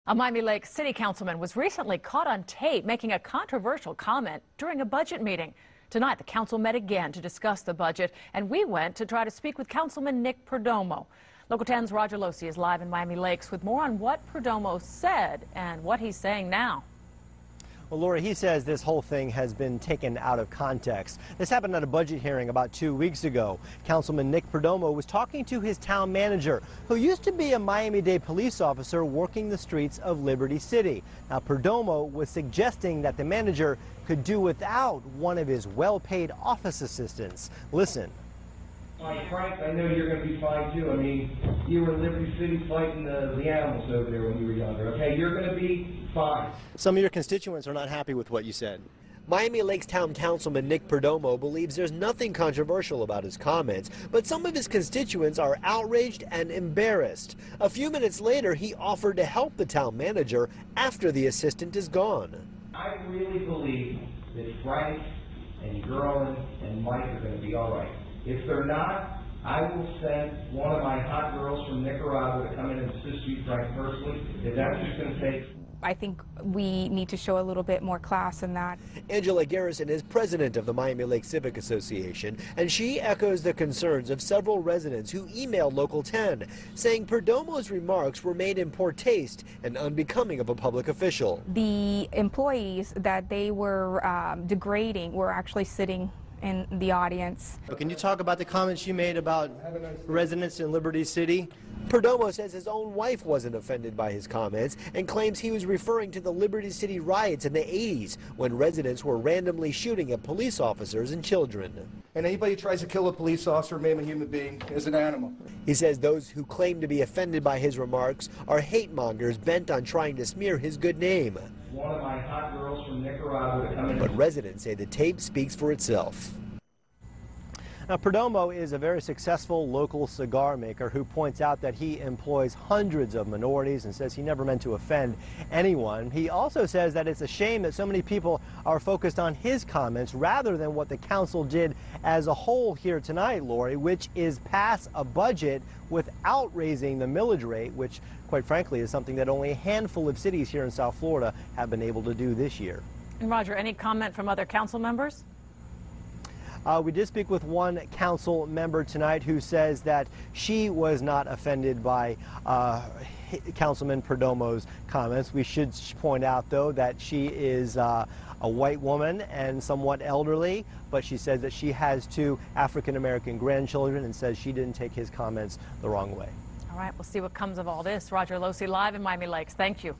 A Miami Lakes City Councilman was recently caught on tape making a controversial comment during a budget meeting. Tonight, the council met again to discuss the budget, and we went to try to speak with Councilman Nick Perdomo. Local 10's Roger Losi is live in Miami Lakes with more on what Perdomo said and what he's saying now. Well, Lori, he says this whole thing has been taken out of context. This happened at a budget hearing about 2 weeks ago. Councilman Nick Perdomo was talking to his town manager, who used to be a Miami-Dade police officer working the streets of Liberty City. Now, Perdomo was suggesting that the manager could do without one of his well-paid office assistants. Listen. Frank, I know you're going to be fine too. I mean, you were in Liberty City fighting the animals over there when you were younger. Okay, you're going to be fine. Some of your constituents are not happy with what you said. Miami Lakes Town Councilman Nick Perdomo believes there's nothing controversial about his comments, but some of his constituents are outraged and embarrassed. A few minutes later, he offered to help the town manager after the assistant is gone. I really believe that Frank and Gerlin and Mike are going to be all right. If they're not, I will send one of my hot girls from Nicaragua to come in and assist you, Frank, personally. If that's just going to take. I think we need to show a little bit more class in that. Angela Garrison is president of the Miami Lakes Civic Association, and she echoes the concerns of several residents who emailed Local 10, saying Perdomo's remarks were made in poor taste and unbecoming of a public official. The employees that they were degrading were actually sitting in the audience. Can you talk about the comments you made about residents in Liberty City? Perdomo says his own wife wasn't offended by his comments and claims he was referring to the Liberty City riots in the 80s when residents were randomly shooting at police officers and children. And anybody who tries to kill a police officer or maim a human being is an animal. He says those who claim to be offended by his remarks are hate mongers bent on trying to smear his good name. One of my hot girls from Nicaragua to come in. But residents say the tape speaks for itself. Now, Perdomo is a very successful local cigar maker who points out that he employs hundreds of minorities and says he never meant to offend anyone. He also says that it's a shame that so many people are focused on his comments rather than what the council did as a whole here tonight, Lori, which is pass a budget without raising the millage rate, which, quite frankly, is something that only a handful of cities here in South Florida have been able to do this year. And Roger, any comment from other council members? We did speak with one council member tonight who says that she was not offended by Councilman Perdomo's comments. We should point out, though, that she is a white woman and somewhat elderly, but she says that she has 2 African-American grandchildren and says she didn't take his comments the wrong way. All right, we'll see what comes of all this. Roger Losi live in Miami Lakes. Thank you.